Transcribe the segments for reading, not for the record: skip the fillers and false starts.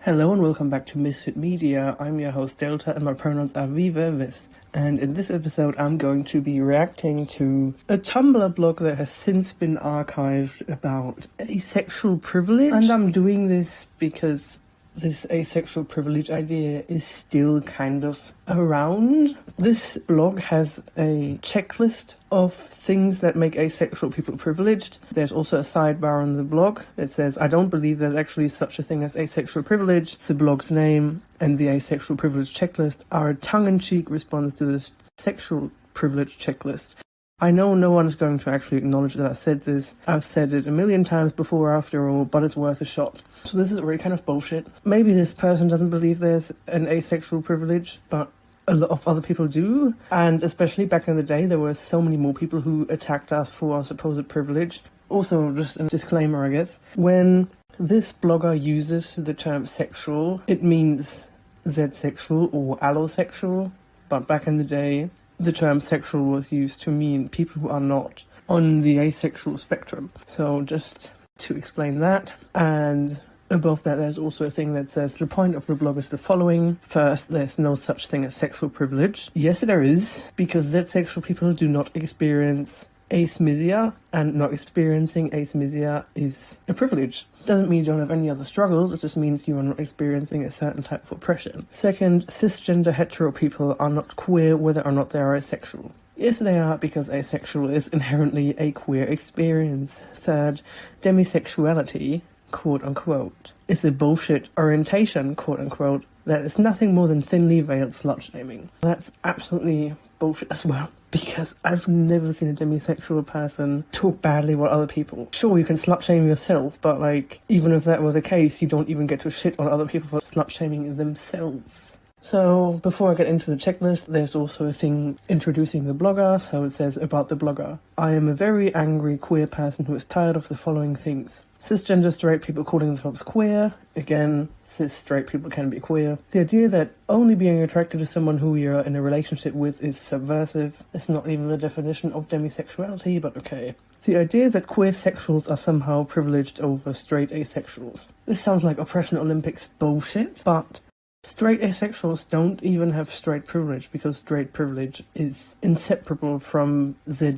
Hello and welcome back to Misfit Media. I'm your host Delta and my pronouns are Viva Vis. And in this episode I'm going to be reacting to a Tumblr blog that has since been archived about asexual privilege. And I'm doing this because this asexual privilege idea is still kind of around. This blog has a checklist of things that make asexual people privileged. There's also a sidebar on the blog that says, I don't believe there's actually such a thing as asexual privilege. The blog's name and the asexual privilege checklist are a tongue-in-cheek response to this sexual privilege checklist. I know no one's going to actually acknowledge that I said this. I've said it a million times before after all, but it's worth a shot. So this is already kind of bullshit. Maybe this person doesn't believe there's an asexual privilege, but a lot of other people do. And especially back in the day, there were so many more people who attacked us for our supposed privilege. Also, just a disclaimer, I guess. When this blogger uses the term sexual, it means Z-sexual or allosexual. But back in the day, the term sexual was used to mean people who are not on the asexual spectrum. So just to explain that, and above that there's also a thing that says the point of the blog is the following. First, there's no such thing as sexual privilege. Yes, there is, because Z-sexual people do not experience asmisia, and not experiencing asmisia is a privilege. Doesn't mean you don't have any other struggles, it just means you are not experiencing a certain type of oppression. Second, cisgender hetero people are not queer whether or not they are asexual. Yes, they are, because asexual is inherently a queer experience. Third, demisexuality, quote-unquote, is a bullshit orientation, quote-unquote, that is nothing more than thinly veiled slut-shaming. That's absolutely bullshit as well, because I've never seen a demisexual person talk badly about other people. Sure, you can slut-shame yourself, but like, even if that was the case, you don't even get to shit on other people for slut-shaming themselves. So, before I get into the checklist, there's also a thing introducing the blogger. So it says about the blogger: I am a very angry queer person who is tired of the following things. Cisgender straight people calling themselves queer. Again, cis straight people can be queer. The idea that only being attracted to someone who you're in a relationship with is subversive. It's not even the definition of demisexuality, but okay. The idea that queer sexuals are somehow privileged over straight asexuals. This sounds like Oppression Olympics bullshit, but straight asexuals don't even have straight privilege, because straight privilege is inseparable from Z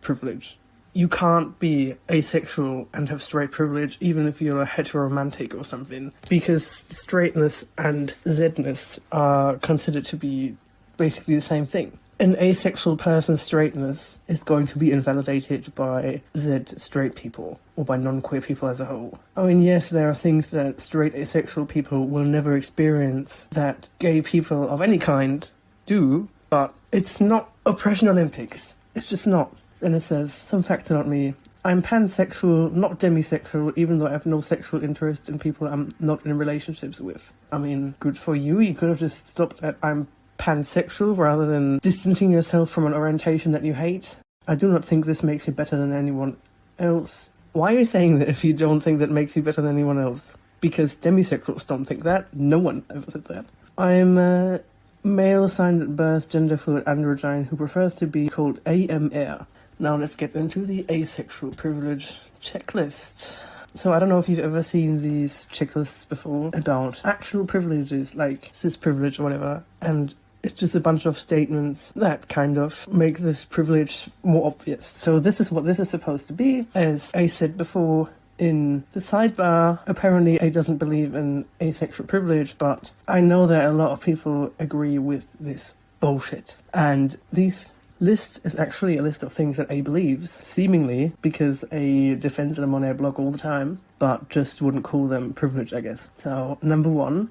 privilege. You can't be asexual and have straight privilege even if you're a heteromantic or something, because straightness and Zness are considered to be basically the same thing. An asexual person's straightness is going to be invalidated by Z straight people, or by non-queer people as a whole. I mean, yes, there are things that straight asexual people will never experience that gay people of any kind do, but it's not Oppression Olympics. It's just not. Then it says, some facts about me. I'm pansexual, not demisexual, even though I have no sexual interest in people I'm not in relationships with. I mean, good for you. You could have just stopped at I'm pansexual rather than distancing yourself from an orientation that you hate. I do not think this makes you better than anyone else. Why are you saying that if you don't think that makes you better than anyone else? Because demisexuals don't think that. No one ever said that. I'm a male assigned at birth, gender fluid androgyne who prefers to be called AMR. Now let's get into the asexual privilege checklist. So I don't know if you've ever seen these checklists before about actual privileges, like cis privilege or whatever, and it's just a bunch of statements that kind of make this privilege more obvious. So this is what this is supposed to be. As I said before in the sidebar, apparently A doesn't believe in asexual privilege, but I know that a lot of people agree with this bullshit. And these list is actually a list of things that A believes, seemingly, because A defends them on their blog all the time, but just wouldn't call them privilege, I guess. So, number 1,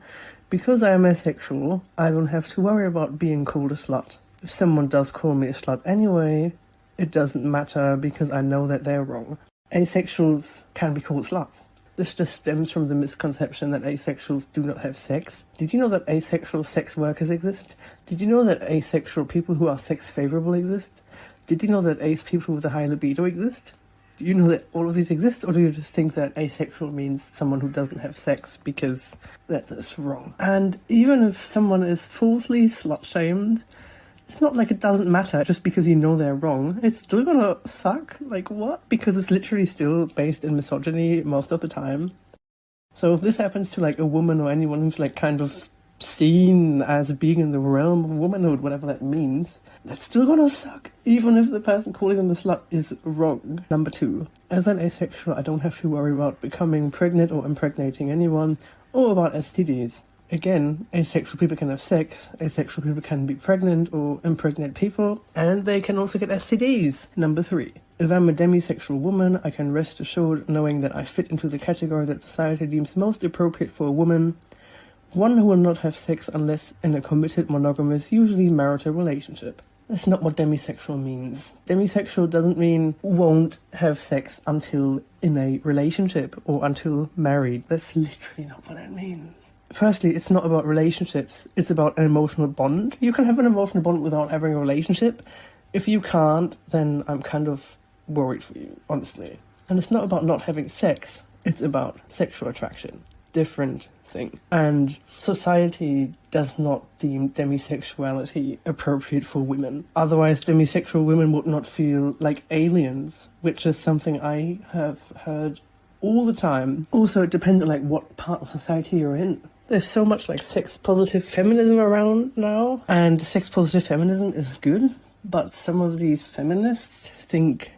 because I am asexual, I don't have to worry about being called a slut. If someone does call me a slut anyway, it doesn't matter because I know that they're wrong. Asexuals can be called sluts. This just stems from the misconception that asexuals do not have sex. Did you know that asexual sex workers exist? Did you know that asexual people who are sex favorable exist? Did you know that ace people with a high libido exist? Do you know that all of these exist, or do you just think that asexual means someone who doesn't have sex, because that's wrong? And even if someone is falsely slut-shamed, it's not like it doesn't matter just because you know they're wrong. It's still gonna suck. Like, what? Because it's literally still based in misogyny most of the time. So if this happens to like a woman or anyone who's like kind of seen as being in the realm of womanhood, whatever that means, that's still gonna suck, even if the person calling them a slut is wrong. Number 2, as an asexual, I don't have to worry about becoming pregnant or impregnating anyone, or about STDs. Again, asexual people can have sex, asexual people can be pregnant or impregnate people, and they can also get STDs. Number 3, if I'm a demisexual woman, I can rest assured knowing that I fit into the category that society deems most appropriate for a woman, one who will not have sex unless in a committed, monogamous, usually marital relationship. That's not what demisexual means. Demisexual doesn't mean won't have sex until in a relationship or until married. That's literally not what that means. Firstly, it's not about relationships, it's about an emotional bond. You can have an emotional bond without having a relationship. If you can't, then I'm kind of worried for you, honestly. And it's not about not having sex, it's about sexual attraction. Different thing. And society does not deem demisexuality appropriate for women. Otherwise, demisexual women would not feel like aliens, which is something I have heard all the time. Also, it depends on like what part of society you're in. There's so much like sex-positive feminism around now, and sex-positive feminism is good, but some of these feminists think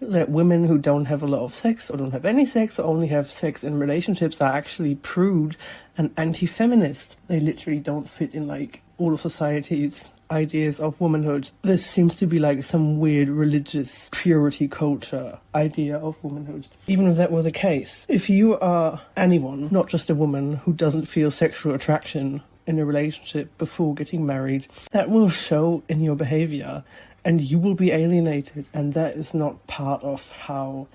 that women who don't have a lot of sex or don't have any sex or only have sex in relationships are actually prude and anti-feminist. They literally don't fit in like all of society's ideas of womanhood. This seems to be like some weird religious purity culture idea of womanhood. Even if that were the case, if you are anyone, not just a woman, who doesn't feel sexual attraction in a relationship before getting married, that will show in your behavior and you will be alienated, and that is not part of how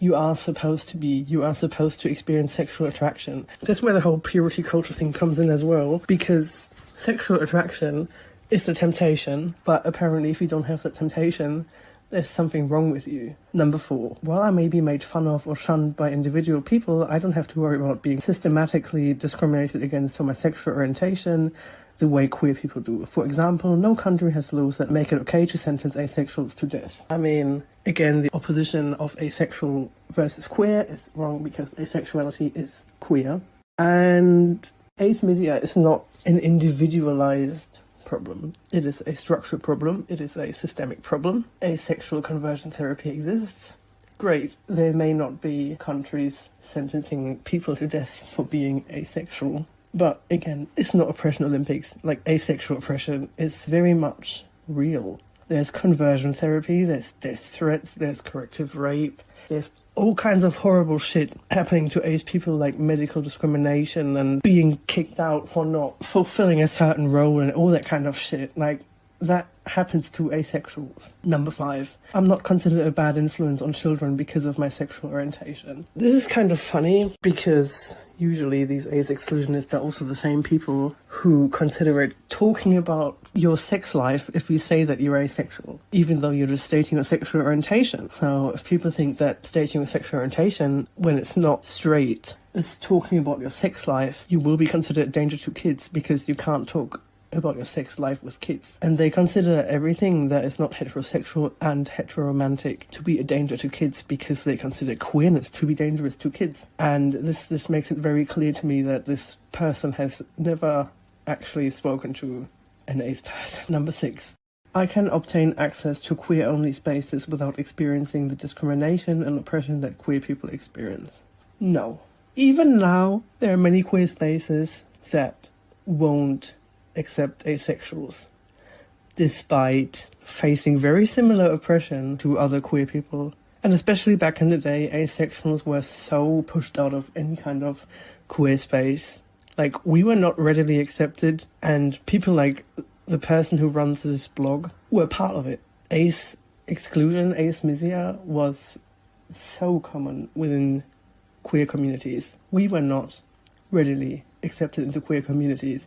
you are supposed to be. You are supposed to experience sexual attraction. That's where the whole purity culture thing comes in as well, because sexual attraction is the temptation, but apparently if you don't have that temptation, there's something wrong with you. Number 4, while I may be made fun of or shunned by individual people, I don't have to worry about being systematically discriminated against for my sexual orientation the way queer people do. For example, no country has laws that make it okay to sentence asexuals to death. I mean, again, the opposition of asexual versus queer is wrong because asexuality is queer. And asmisia is not an individualized problem. It is a structural problem. It is a systemic problem. Asexual conversion therapy exists. Great. There may not be countries sentencing people to death for being asexual. But again, it's not oppression Olympics. Like, asexual oppression is very much real. There's conversion therapy, there's death threats, there's corrective rape, there's all kinds of horrible shit happening to ace people, like medical discrimination and being kicked out for not fulfilling a certain role and all that kind of shit. Like, that happens to asexuals. Number 5, I'm not considered a bad influence on children because of my sexual orientation. This is kind of funny because usually these ace exclusionists are also the same people who consider it talking about your sex life if you say that you're asexual, even though you're just stating your sexual orientation. So if people think that stating your sexual orientation when it's not straight is talking about your sex life, you will be considered a danger to kids because you can't talk about your sex life with kids. And they consider everything that is not heterosexual and heteroromantic to be a danger to kids because they consider queerness to be dangerous to kids. And this makes it very clear to me that this person has never actually spoken to an ace person. Number 6, I can obtain access to queer-only spaces without experiencing the discrimination and oppression that queer people experience. No. Even now, there are many queer spaces that won't accept asexuals, despite facing very similar oppression to other queer people. And especially back in the day, asexuals were so pushed out of any kind of queer space. Like, we were not readily accepted, and people like the person who runs this blog were part of it. Ace exclusion, asmisia, was so common within queer communities. We were not readily accepted into queer communities,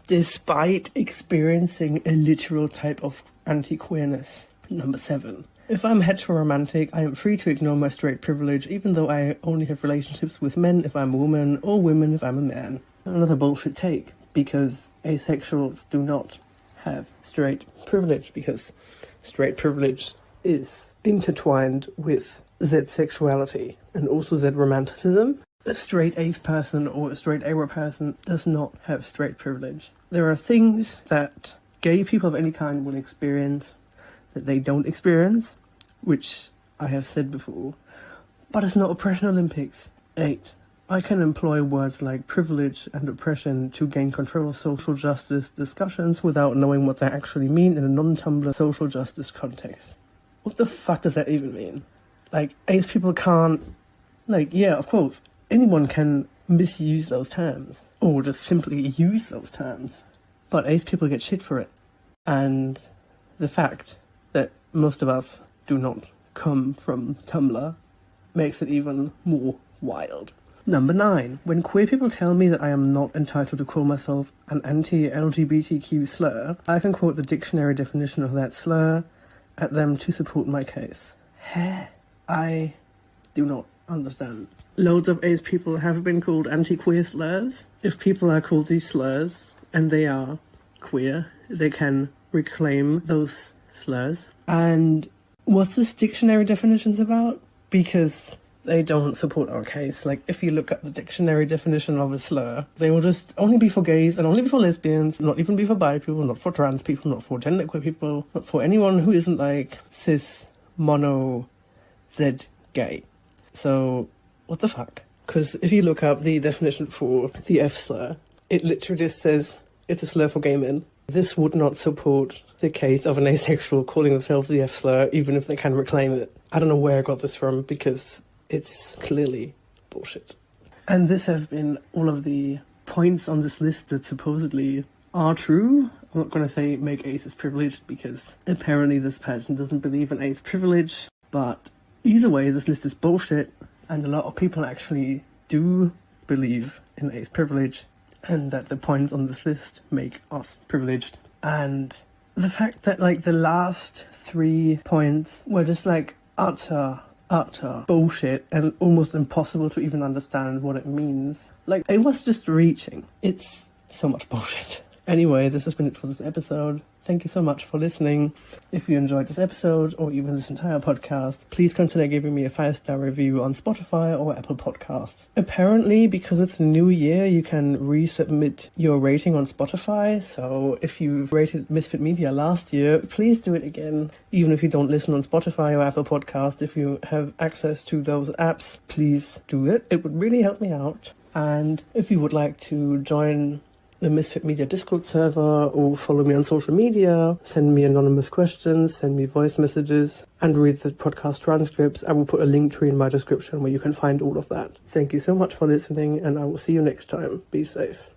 despite experiencing a literal type of anti-queerness. Number 7. If I'm heteroromantic, I am free to ignore my straight privilege, even though I only have relationships with men if I'm a woman, or women if I'm a man. Another bullshit take, because asexuals do not have straight privilege, because straight privilege is intertwined with Z sexuality and also Z romanticism. a straight ace person or a straight AWA person does not have straight privilege. There are things that gay people of any kind will experience that they don't experience, which I have said before, but it's not oppression Olympics. 8. I can employ words like privilege and oppression to gain control of social justice discussions without knowing what they actually mean in a non-Tumblr social justice context. What the fuck does that even mean? Like, ace people can't... Like, yeah, of course, anyone can misuse those terms, or just simply use those terms, but ace people get shit for it. And the fact that most of us do not come from Tumblr makes it even more wild. Number 9. When queer people tell me that I am not entitled to call myself an anti-LGBTQ slur, I can quote the dictionary definition of that slur at them to support my case. I do not understand. Loads of ace people have been called anti-queer slurs. If people are called these slurs and they are queer, they can reclaim those slurs. And what's this dictionary definitions about? Because they don't support our case. Like, if you look at the dictionary definition of a slur, they will just only be for gays and only be for lesbians, not even be for bi people, not for trans people, not for genderqueer people, not for anyone who isn't like cis, mono, Z, gay. So, what the fuck? Because if you look up the definition for the F slur, it literally just says it's a slur for gay men. This would not support the case of an asexual calling themselves the F slur, even if they can reclaim it. I don't know where I got this from, because it's clearly bullshit. And this have been all of the points on this list that supposedly are true. I'm not going to say make aces privileged, because apparently this person doesn't believe in ace privilege. But either way, this list is bullshit, and a lot of people actually do believe in ace privilege, and that the points on this list make us privileged. And the fact that, like, the last 3 points were just, like, utter bullshit and almost impossible to even understand what it means. Like, it was just reaching. It's so much bullshit. Anyway, this has been it for this episode. Thank you so much for listening. If you enjoyed this episode, or even this entire podcast, please consider giving me a 5-star review on Spotify or Apple Podcasts. Apparently, because it's a new year, you can resubmit your rating on Spotify. So if you rated Misfit Media last year, please do it again. Even if you don't listen on Spotify or Apple Podcasts, if you have access to those apps, please do it. It would really help me out. And if you would like to join the Misfit Media Discord server, or follow me on social media, send me anonymous questions, send me voice messages, and read the podcast transcripts, I will put a link tree in my description where you can find all of that. Thank you so much for listening, and I will see you next time. Be safe.